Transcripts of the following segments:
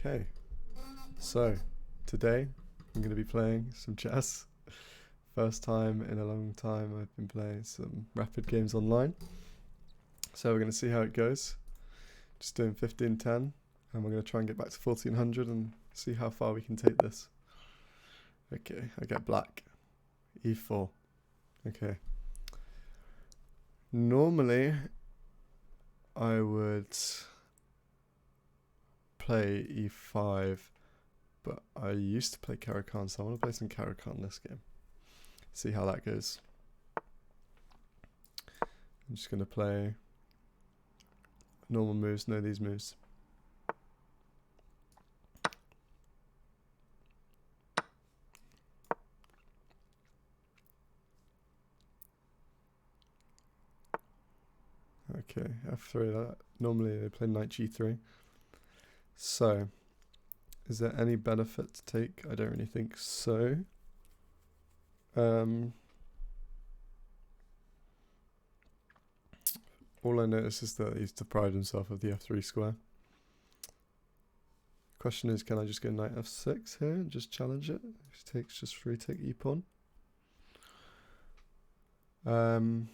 Okay, so today I'm going to be playing some chess. First time in a long time I've been playing some rapid games online. So we're going to see how it goes. Just doing 1510, and we're going to try and get back to 1400 and see how far we can take this. Okay, I get black. E4. Okay. Normally I would play e5, but I used to play Caro, so I want to play some Caro this game. See how that goes. I'm just going to play normal moves, know these moves. Okay, f3. Normally they play knight g3. So, is there any benefit to take? I don't really think so. All I notice is that he's deprived himself of the f3 square. Question is, can I just go knight f6 here and just challenge it? If he takes, just retake e pawn. E5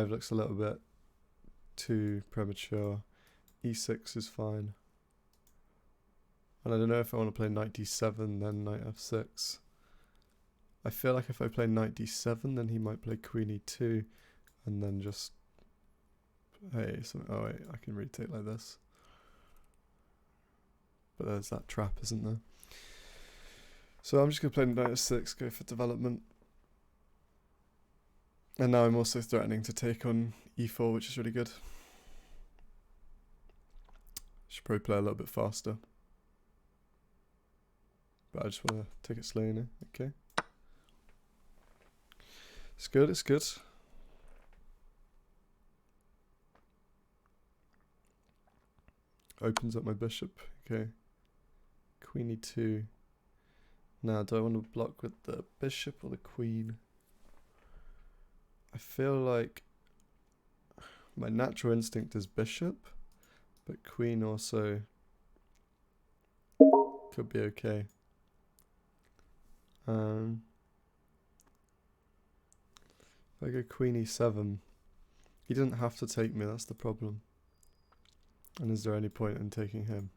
looks a little bit too premature. E6 is fine. And I don't know if I want to play knight d7, then knight f6. I feel like if I play knight d7, then he might play queen e2, and then just... Hey, oh wait, I can retake like this. But there's that trap, isn't there? So I'm just going to play knight f6, go for development. And now I'm also threatening to take on e4, which is really good. Should probably play a little bit faster. But I just want to take it slow, you know? Okay. It's good, it's good. Opens up my bishop. Okay. Queen e2. Now, do I want to block with the bishop or the queen? I feel like my natural instinct is bishop, but queen also could be okay. If I go queen e7, he doesn't have to take me, that's the problem. And is there any point in taking him?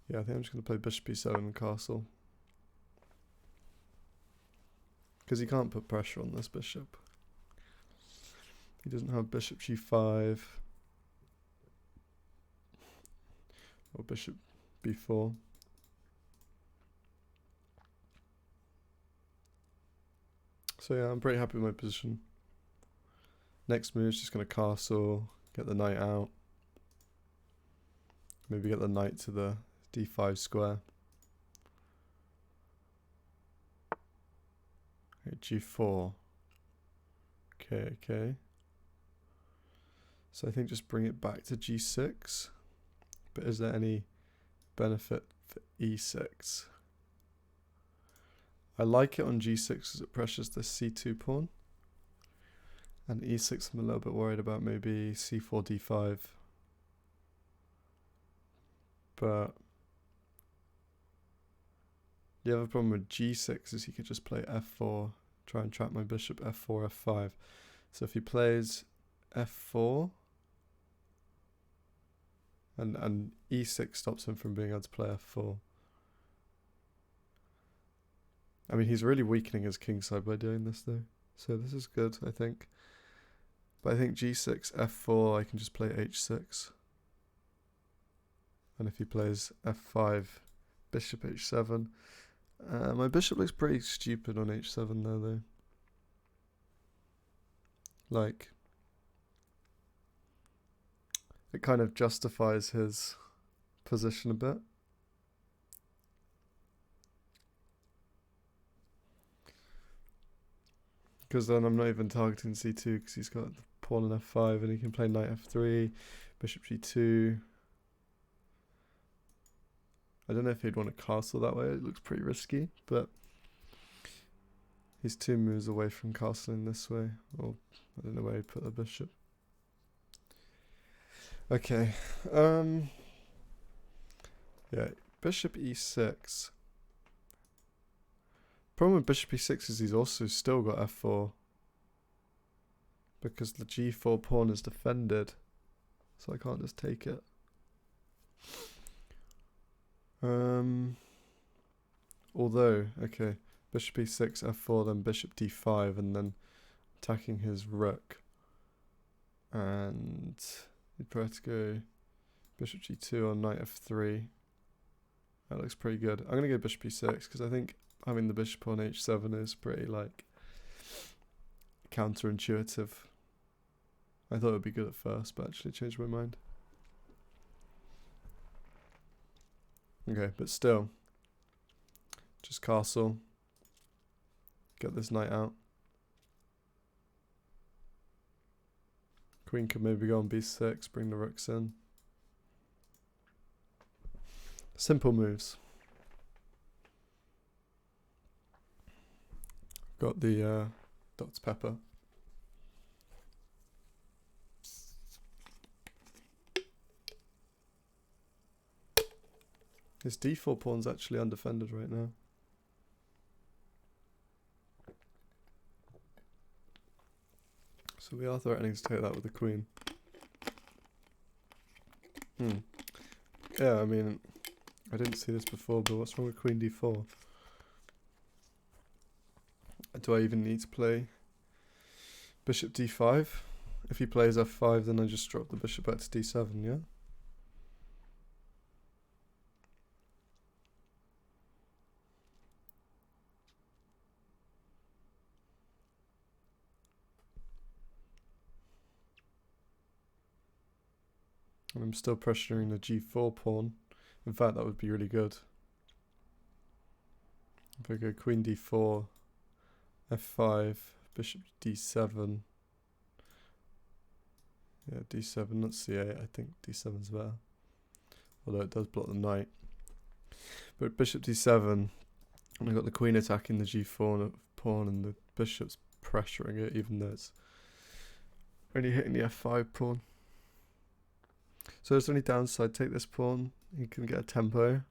Yeah, I think I'm just going to play bishop e7 and castle. Because he can't put pressure on this bishop. He doesn't have bishop g5. Or bishop b4. So yeah, I'm pretty happy with my position. Next move is just going to castle, get the knight out. Maybe get the knight to the d5 square. Okay, g4. Okay. So I think just bring it back to g6. But is there any benefit for e6? I like it on g6 because it pressures the c2 pawn. And e6 I'm a little bit worried about maybe c4, d5. But the other problem with g6 is he could just play f4, try and trap my bishop, f4, f5. So if he plays f4, and e6 stops him from being able to play f4. I mean, he's really weakening his kingside by doing this though. So this is good, I think. But I think g6, f4, I can just play h6. And if he plays f5, bishop h7. My bishop looks pretty stupid on h7 there though. Like, it kind of justifies his position a bit. Because then I'm not even targeting c2 because he's got the pawn on f5 and he can play knight f3, bishop g2. I don't know if he'd want to castle that way, it looks pretty risky, but He's 2 moves away from castling this way, or I don't know where he put the bishop. Okay, yeah, bishop e6. Problem with bishop e6 is he's also still got f4, because the g4 pawn is defended, so I can't just take it. Although, okay, bishop e6, f4, then bishop d5, and then attacking his rook. And he'd prefer to go bishop g2 on knight f3. That looks pretty good. I'm going to go bishop e6, because I think having the bishop on h7 is pretty, like, counterintuitive. I thought it would be good at first, but actually changed my mind. Okay, but still, just castle, get this knight out. Queen could maybe go on b6, bring the rooks in. Simple moves. Got the Dr. Pepper. His d4 pawn's actually undefended right now. So we are threatening to take that with the queen. Yeah, I mean, I didn't see this before, but what's wrong with queen d4? Do I even need to play bishop d5? If he plays f5, then I just drop the bishop back to d7, yeah? And I'm still pressuring the g4 pawn. In fact, that would be really good. If I go queen d4, f5, bishop d7. Yeah, d7, not c8. I think d7's better. Although it does block the knight. But bishop d7, and I've got the queen attacking the g4 pawn, and the bishop's pressuring it, even though it's only hitting the f5 pawn. So there's only downside, take this pawn, you can get a tempo.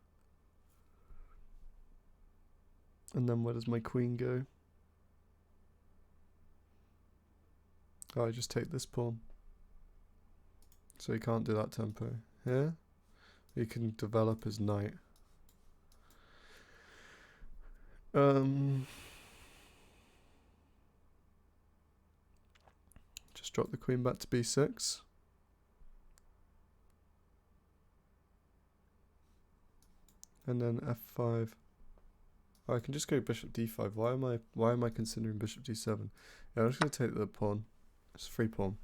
And then where does my queen go? Oh, I just take this pawn. So he can't do that tempo. Yeah? He can develop his knight. Just drop the queen back to b6. And then f5. Oh, I can just go bishop d5. Why am I considering bishop d7? Yeah, I'm just gonna take the pawn. It's a free pawn.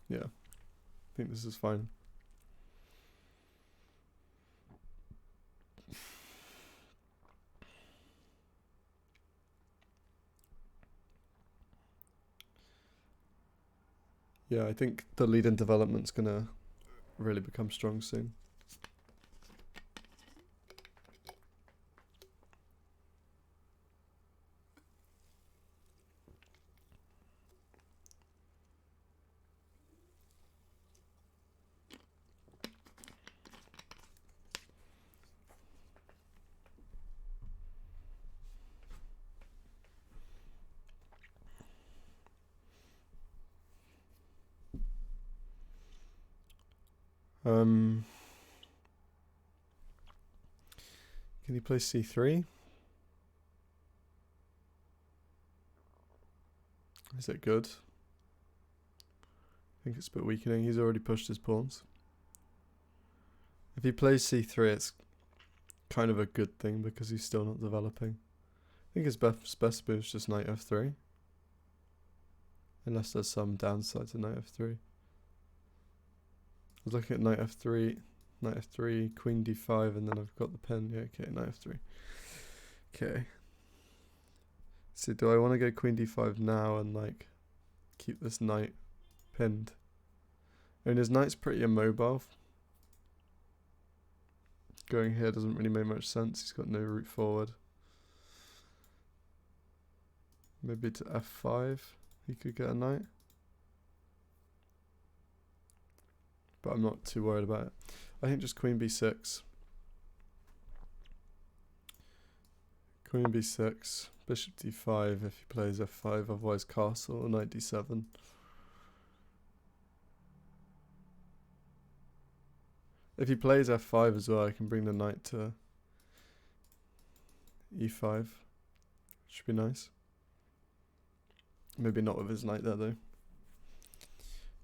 Yeah, I think this is fine. Yeah, I think the lead in development's gonna really become strong soon. Can you play c3? Is it good? I think it's a bit weakening. He's already pushed his pawns. If he plays c3, it's kind of a good thing because he's still not developing. I think his best move is just knight f3. Unless there's some downside to knight f3. I was looking at knight f3, queen d5, and then I've got the pin. Yeah, okay, knight f3. Okay. So do I want to go queen d5 now and like keep this knight pinned? I mean, his knight's pretty immobile. Going here doesn't really make much sense. He's got no route forward. Maybe to f5 he could get a knight. But I'm not too worried about it. I think just queen b6. Queen b6, bishop d5 if he plays f5, otherwise castle, or knight d7. If he plays f5 as well, I can bring the knight to e5. Should be nice. Maybe not with his knight there though.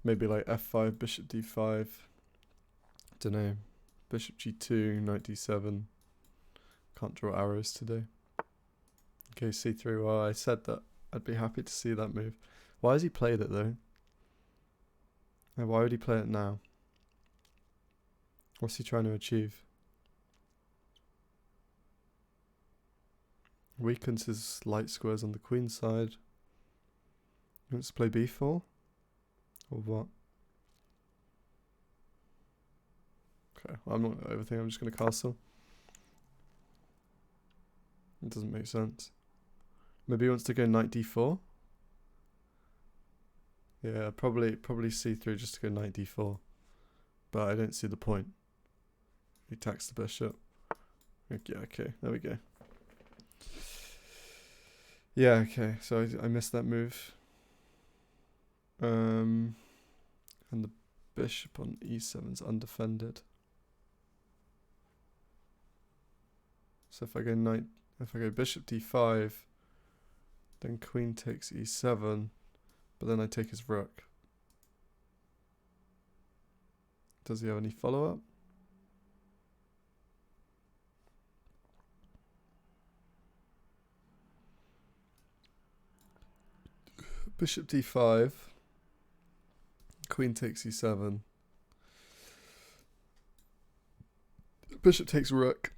Maybe like f5, bishop d5. Dunno. Bishop g2, knight d7. Can't draw arrows today. Okay, c3. Well, I said that I'd be happy to see that move. Why has he played it though? And why would he play it now? What's he trying to achieve? Weakens his light squares on the queen side. He wants to play b4? Or what? Okay, well, I'm not going to overthink, I'm just going to castle. It doesn't make sense. Maybe he wants to go knight d4? Yeah, probably c3 just to go knight d4. But I don't see the point. He attacks the bishop. Yeah, okay, there we go. Yeah, okay, so I missed that move. And the bishop on e7 is undefended. So if I go bishop d5, then queen takes e7, but then I take his rook. Does he have any follow-up? Bishop d5, queen takes e7, bishop takes rook.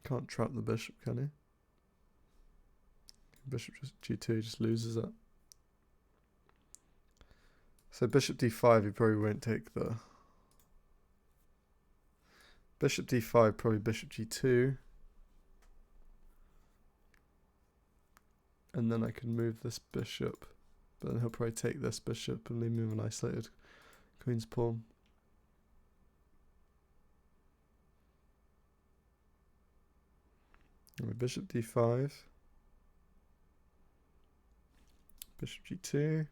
Can't trap the bishop, can he? Bishop just g2 just loses it. So bishop d5, he probably won't take the... Bishop d5, probably bishop g2. And then I can move this bishop. But then he'll probably take this bishop and leave me with an isolated queen's pawn. Bishop d5. Bishop g2.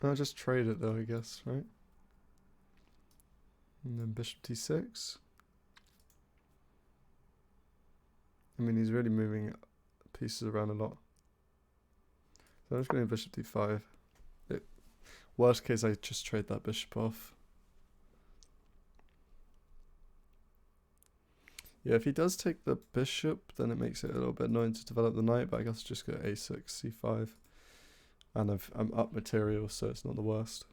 I'll just trade it though, I guess, right? And then bishop d6. I mean, he's really moving pieces around a lot. So I'm just going to bishop d5. Worst case, I just trade that bishop off. Yeah, if he does take the bishop, then it makes it a little bit annoying to develop the knight, but I guess I'll just go a6, c5. And I'm up material, so it's not the worst.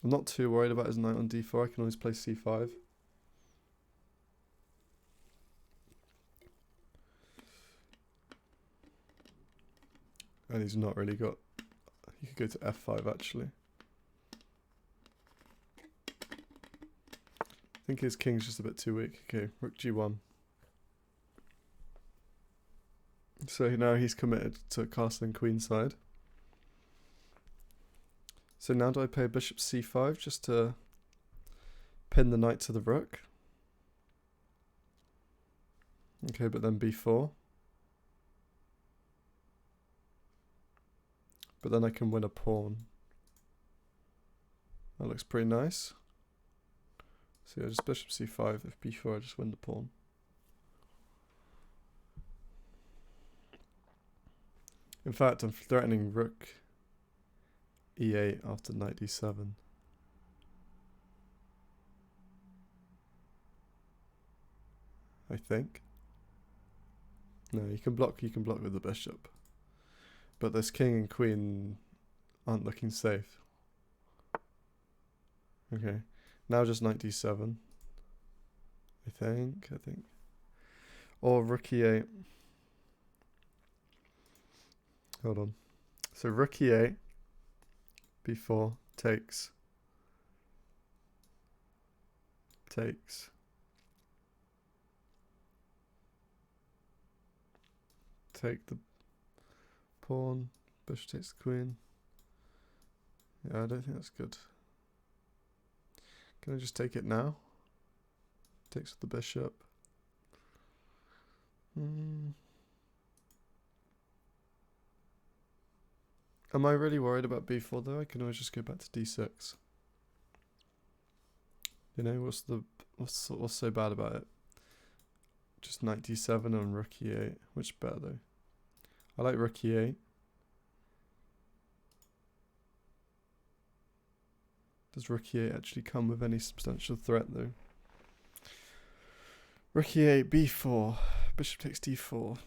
I'm not too worried about his knight on d4. I can always play c5. And he's not really got... He could go to f5 actually. I think his king's just a bit too weak. Okay, rook g1. So now he's committed to castling queenside. So now do I play bishop c5 just to pin the knight to the rook? Okay, but then b4. But then I can win a pawn. That looks pretty nice. So yeah, just bishop c5. If b4, I just win the pawn. In fact, I'm threatening rook e8 after knight d7. I think. No, you can block with the bishop. But this king and queen aren't looking safe. Okay. Now just knight d7. I think. Or rook e8. Hold on. So rook e8, b4, takes. Take the pawn, bishop takes the queen. Yeah, I don't think that's good. Can I just take it now? Takes the bishop. Am I really worried about b4 though? I can always just go back to d6. You know, what's so bad about it? Just knight d7 on rook e8. Which better though? I like rook e8. Does rook e8 actually come with any substantial threat though? Rook e8, b4. Bishop takes d4.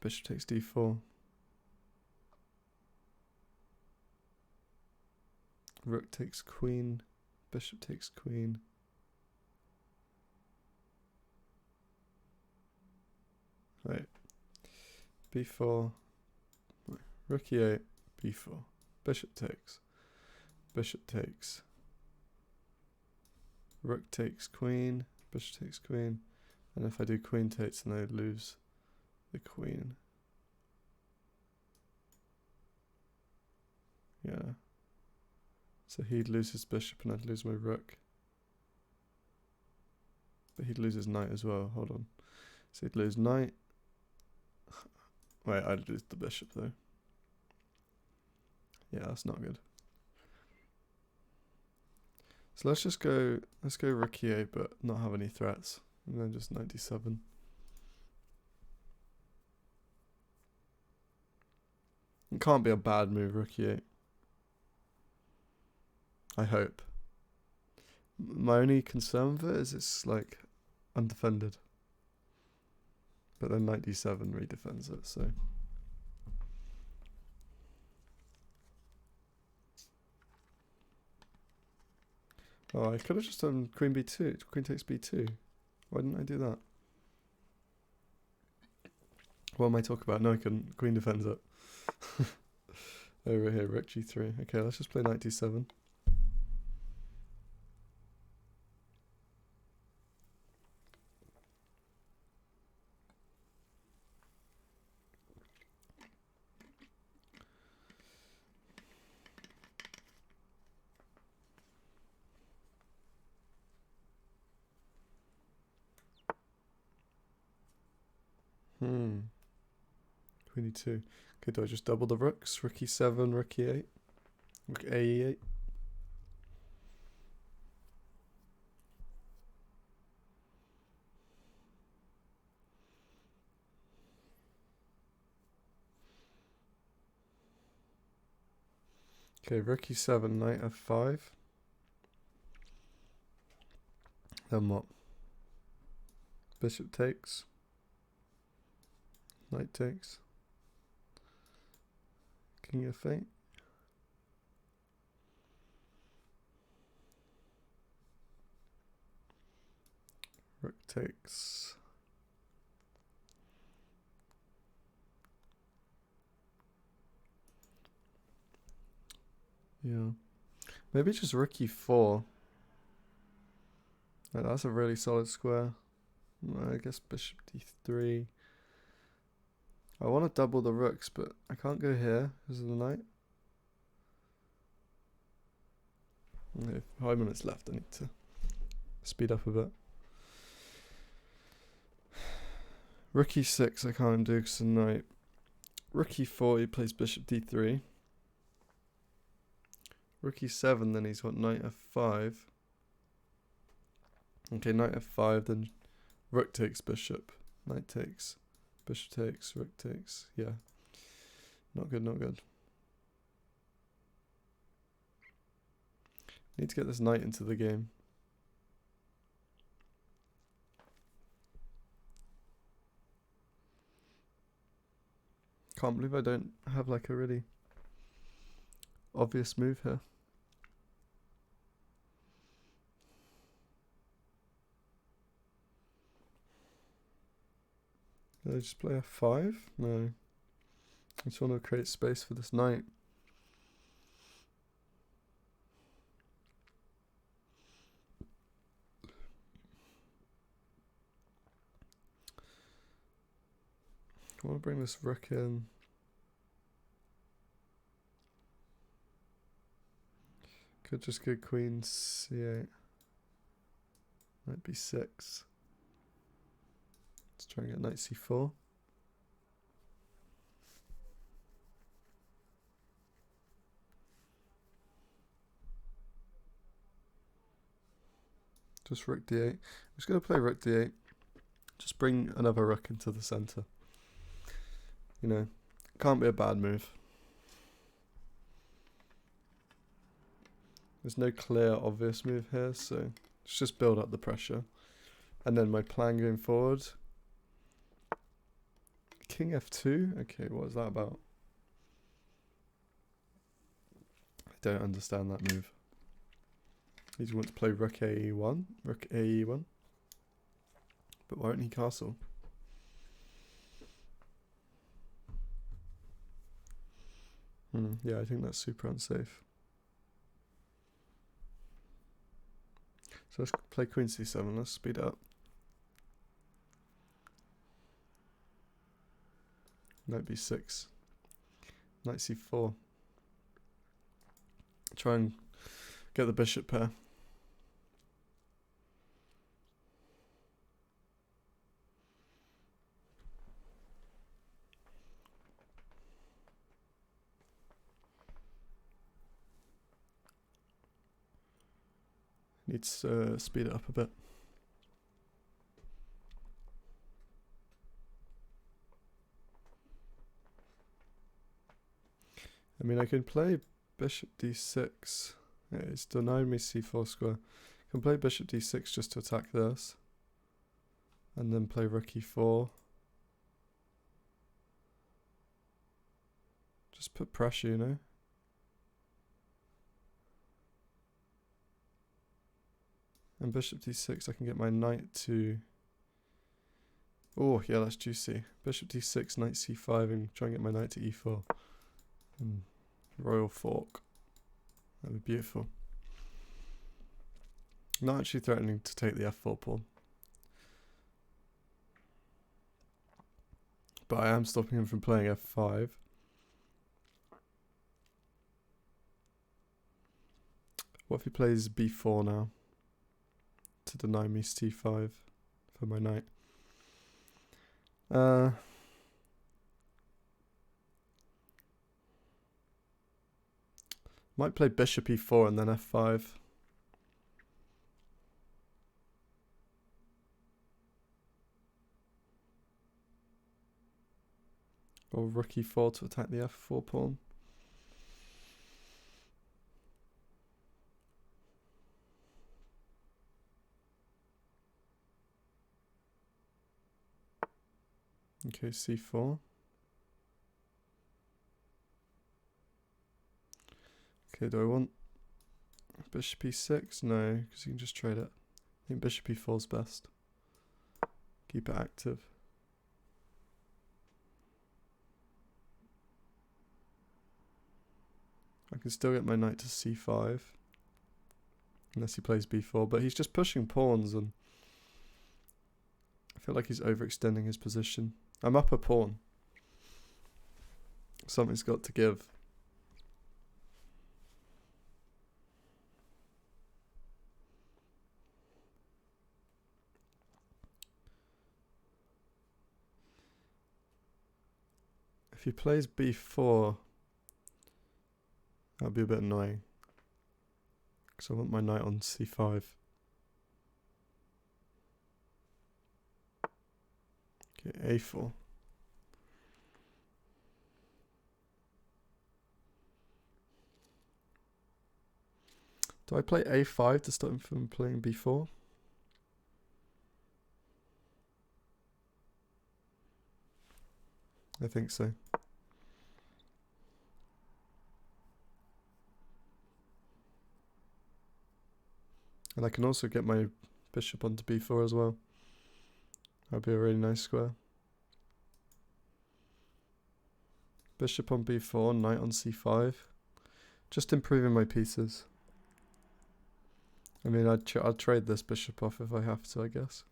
Bishop takes d4. Rook takes queen. Bishop takes queen. Right. b4. Rook e8, b4. Bishop takes. Bishop takes. Rook takes queen. Bishop takes queen. And if I do queen takes, then I lose the queen. Yeah. So he'd lose his bishop and I'd lose my rook. But he'd lose his knight as well. Hold on. So he'd lose knight. Wait, I'd lose the bishop though. Yeah, that's not good. So let's go rook e8 but not have any threats. And then just knight d7. It can't be a bad move, rook e8. I hope. My only concern with it is it's like undefended. But then knight d7 redefends it, so. Oh, I could have just done queen b2. Queen takes b2. Why didn't I do that? What am I talking about? No, I couldn't. Queen defends it. Over here, rook g3. Okay, let's just play knight d7. Queen e2. Okay, do I just double the rooks? Rook e7, rook e8. Rook a8. Okay, rook e7, knight f5. Then what? Bishop takes. Knight takes. King f8. Rook takes. Yeah. Maybe just rook e4. Right, that's a really solid square. I guess bishop d3. I want to double the rooks, but I can't go here because of the knight. Okay, 5 minutes left. I need to speed up a bit. Rook e6 I can't do because of the knight. Rook e4, he plays bishop d3. Rook e7, then he's got knight f5. Okay, knight f5, then rook takes bishop. Knight takes. Bishop takes, rook takes. Yeah. Not good, not good. Need to get this knight into the game. Can't believe I don't have like a really obvious move here. Did I just play f5? No. I just want to create space for this knight. I want to bring this rook in. Could just go queen c8. Knight b6. Let's try and get knight c4. Just rook d8. I'm just going to play rook d8. Just bring another rook into the center. You know, can't be a bad move. There's no clear, obvious move here, so let's just build up the pressure. And then my plan going forward. King f2? Okay, what is that about? I don't understand that move. He wants to play rook a1, rook ae1. But why don't he castle? Yeah, I think that's super unsafe. So let's play queen c7, let's speed it up. Knight b6. Knight c4. Try and get the bishop pair. Needs to speed it up a bit. I mean, I can play bishop d6. Yeah, it's denied me c4 square. I can play bishop d6 just to attack this. And then play rook e4. Just put pressure, you know? And bishop d6, I can get my knight to... Oh, yeah, that's juicy. Bishop d6, knight c5, and try and get my knight to e4. And royal fork. That'd be beautiful. Not actually threatening to take the f4 pawn. But I am stopping him from playing f5. What if he plays b4 now? To deny me c5 for my knight. Might play bishop e4 and then f5. Or rook e4 to attack the f4 pawn. Okay, c4. Okay, do I want bishop e6? No, because you can just trade it. I think bishop e4 is best. Keep it active. I can still get my knight to c5. Unless he plays b4, but he's just pushing pawns and I feel like he's overextending his position. I'm up a pawn. Something's got to give. If he plays b4, that'd be a bit annoying. Because I want my knight on c5. Okay, a4. Do I play a5 to stop him from playing b4? I think so. And I can also get my bishop onto b4 as well. That'd be a really nice square. Bishop on b4, knight on c5. Just improving my pieces. I mean, I'd trade this bishop off if I have to, I guess.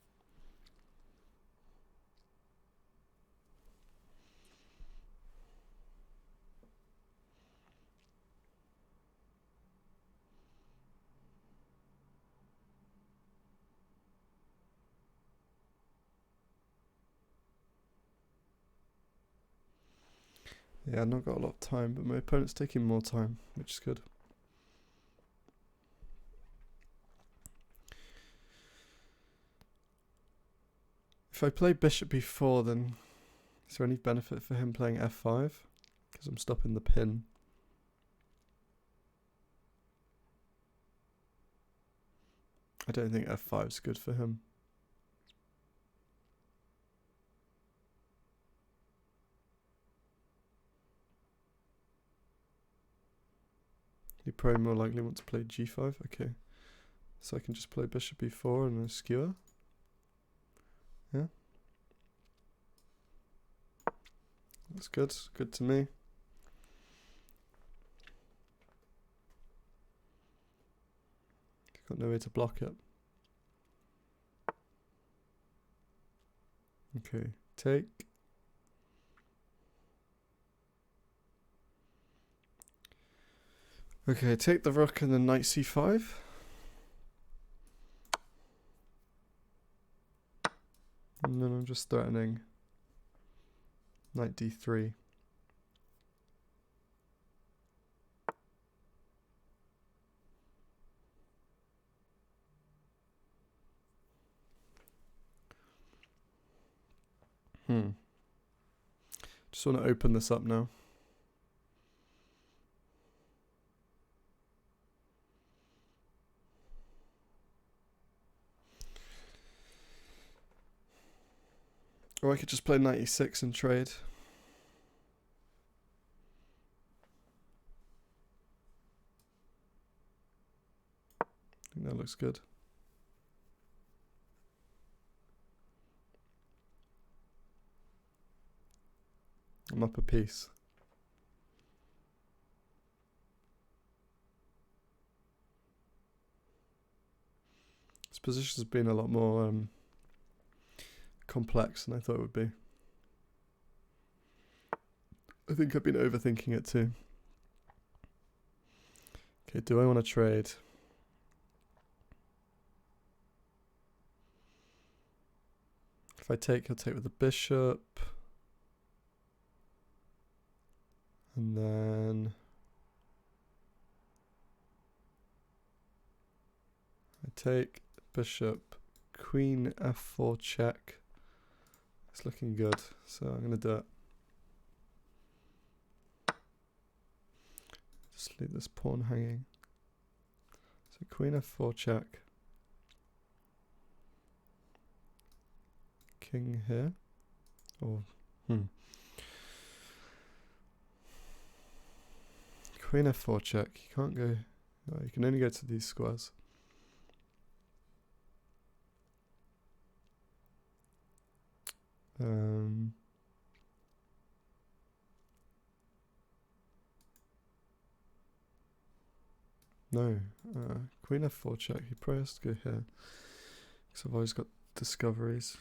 Yeah, I've not got a lot of time, but my opponent's taking more time, which is good. If I play bishop b4, then is there any benefit for him playing f5? Because I'm stopping the pin. I don't think f5 is good for him. He probably more likely wants to play g5. Okay, so I can just play bishop b4 and a skewer. Yeah, that's good. Good to me. Got no way to block it. Okay, take. Okay, take the rook and then knight c5. And then I'm just threatening knight d3. Just want to open this up now. Or I could just play knight e6 and trade. I think that looks good. I'm up a piece. This position has been a lot more complex than I thought it would be. I think I've been overthinking it too. Okay, do I want to trade? If I take, he'll take with the bishop. And then I take bishop, queen f4 check. It's looking good, so I'm going to do it. Just leave this pawn hanging. So queen f4 check. King here. Or, Queen f4 check. You can't go. No, you can only go to these squares. No. Queen f4 check. He probably has to go here. Because I've always got discoveries.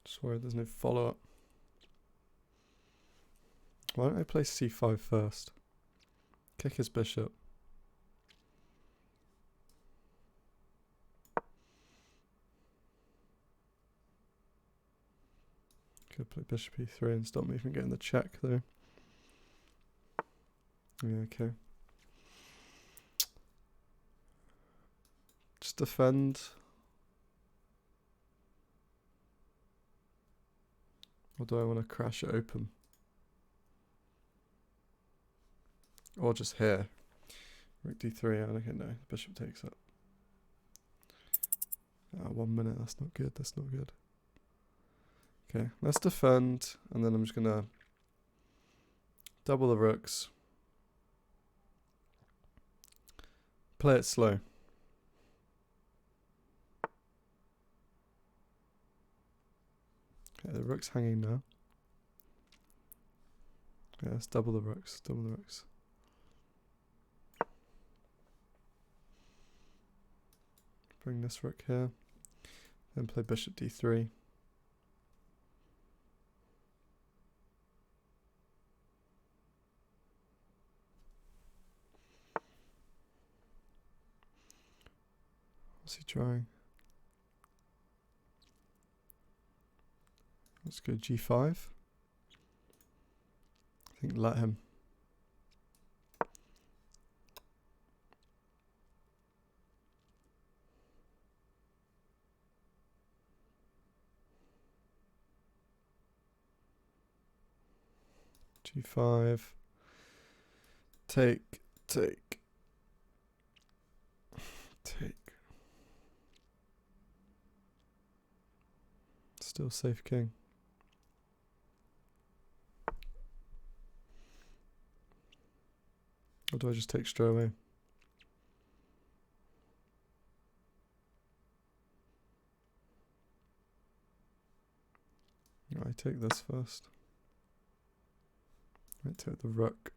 Just worried there's no follow-up. Why don't I play c5 first? Kick his bishop. Could play bishop e3 and stop me from getting the check though. Yeah, okay. Just defend. Or do I want to crash it open? Or just here. Rook d3, okay, no, the bishop takes it. 1 minute, that's not good, that's not good. Okay, let's defend, and then I'm just gonna double the rooks. Play it slow. Okay, the rook's hanging now. Yeah, let's double the rooks, double the rooks. Bring this rook here. Then play bishop d3. What's he trying? Let's go g5. I think let him. g5. Take, take, take. Still safe king. Or do I just take straight away? I take this first. I take the rook,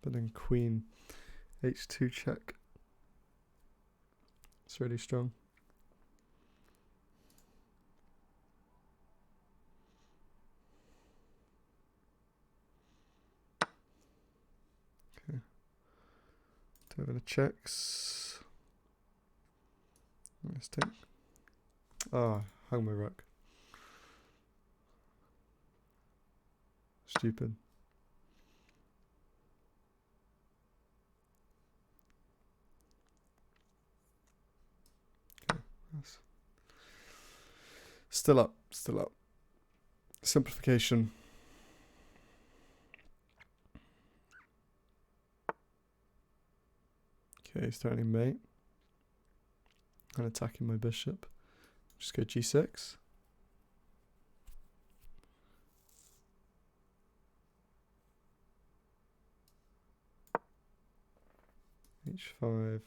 but then queen, h2 check. It's really strong. Okay. Do have any checks? Let's take. Ah, hung my rook. Stupid. Okay, that's still up, still up. Simplification. Okay, starting mate. And attacking my bishop. Just go g6. h5.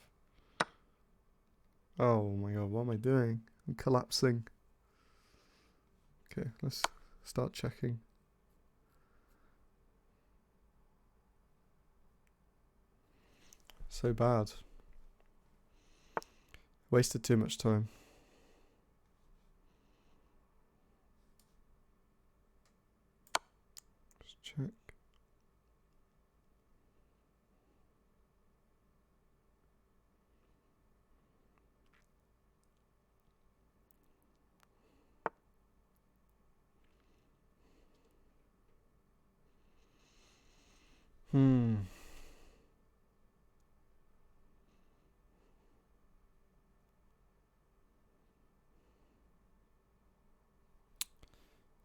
Oh my god, what am I doing? I'm collapsing. Okay, let's start checking. So bad. Wasted too much time. Just check.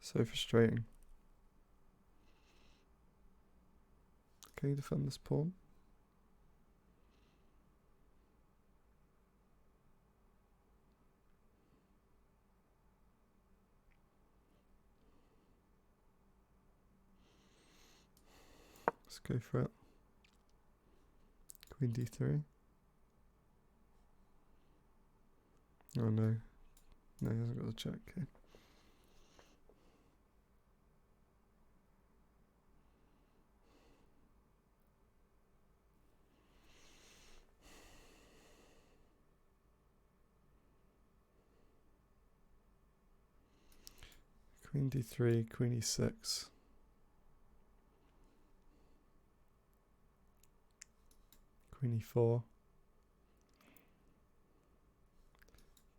So frustrating. Can you defend this pawn? Let's go for it. Queen d3. Oh no. No, he hasn't got the check. Okay. Queen d3, queen e6. Queen e4.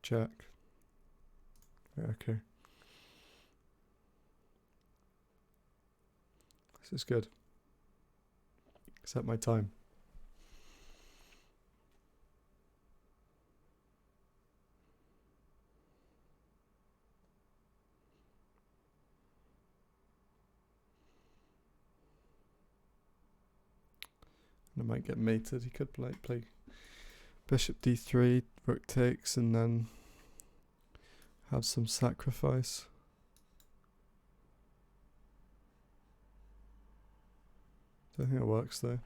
Check. Yeah, okay. This is good. Except my time. And I might get mated. He could play bishop d3, rook takes, and then have some sacrifice. So I think it works though.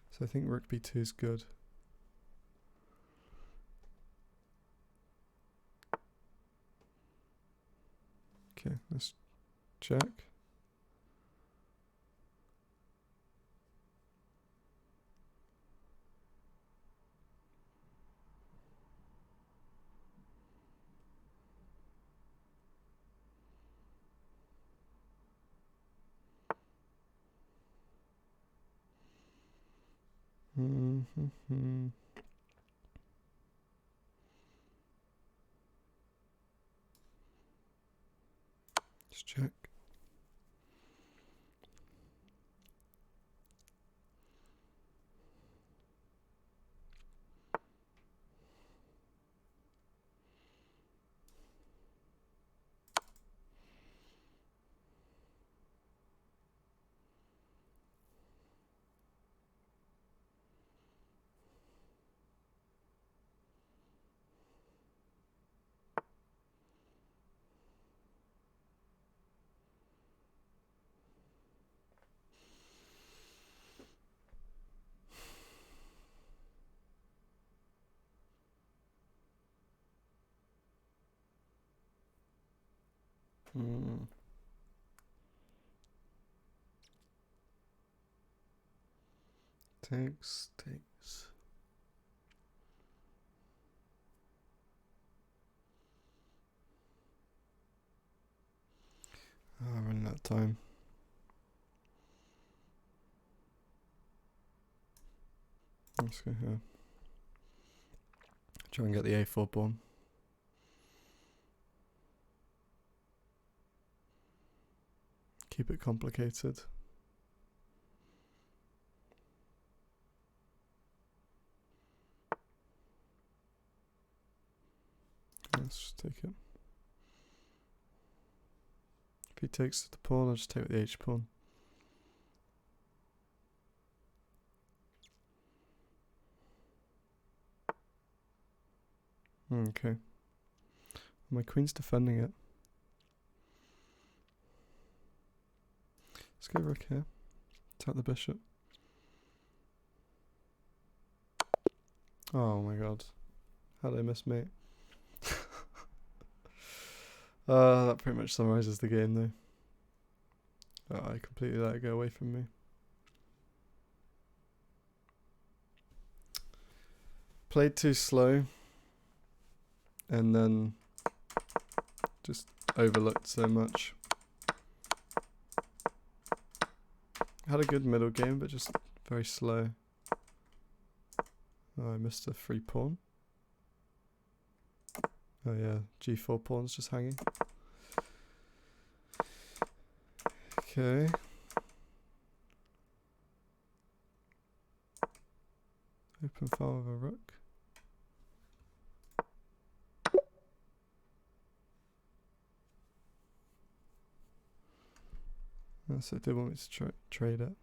So I think rook b2 is good. Okay, let's check. Let's check. Takes. Running out of time. Let's go here. Try and get the a4 pawn. Keep it complicated. Let's just take it. If he takes the pawn, I'll just take the h pawn. Okay. My queen's defending it. Let's go rook here. Attack the bishop. Oh my god. How did I miss mate? That pretty much summarizes the game though. Oh, I completely let it go away from me. Played too slow. And then just overlooked so much. Had a good middle game, but just very slow. Oh, I missed a free pawn. Oh yeah, g4 pawn's just hanging. Okay. Open file with a rook. So they want me to trade it.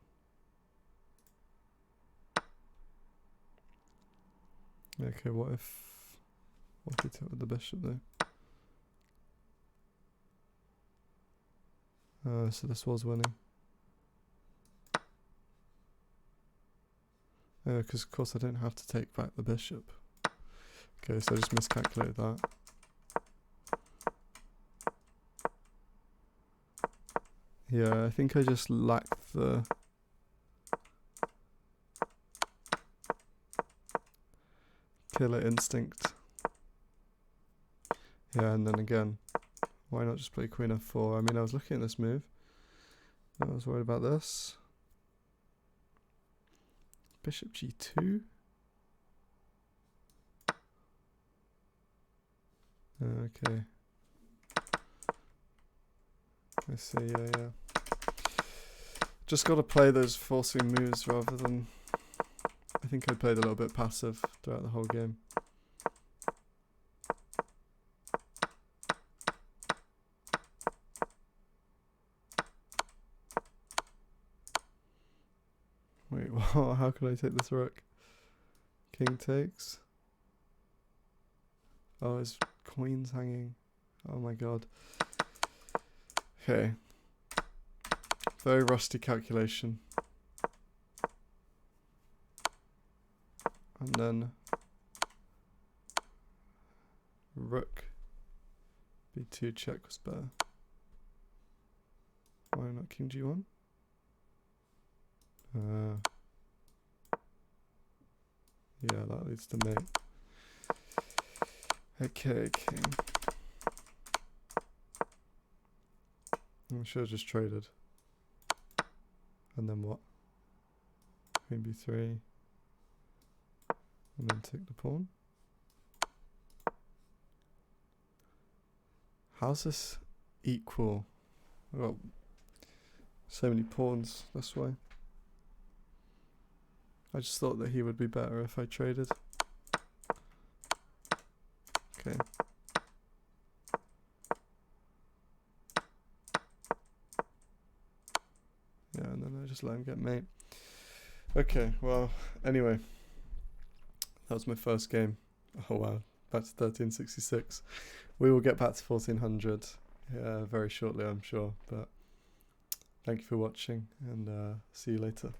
Okay, what if he took with the bishop though? So this was winning. Because of course I don't have to take back the bishop. Okay, so I just miscalculated that. Yeah, I think I just lacked the killer instinct. Yeah, and then again, why not just play queen f4? I mean, I was looking at this move. I was worried about this. Bishop g2. Okay. I see, yeah. Just got to play those forcing moves rather than... I think I played a little bit passive throughout the whole game. Wait, what? How could I take this rook? King takes. Oh, his queen's hanging. Oh my god. Okay. Very rusty calculation. and then rook b2 check was better. Why not king g1? Yeah, that leads to mate. Okay, king. I should have just traded. And then what? Queen b3. And then take the pawn. How's this equal? I've got so many pawns, that's why. I just thought that he would be better if I traded. Okay. Yeah, and then I just let him get mate. Okay, well, anyway. That was my first game. Oh wow, back to 1366. We will get back to 1400 very shortly, I'm sure. But thank you for watching, and see you later.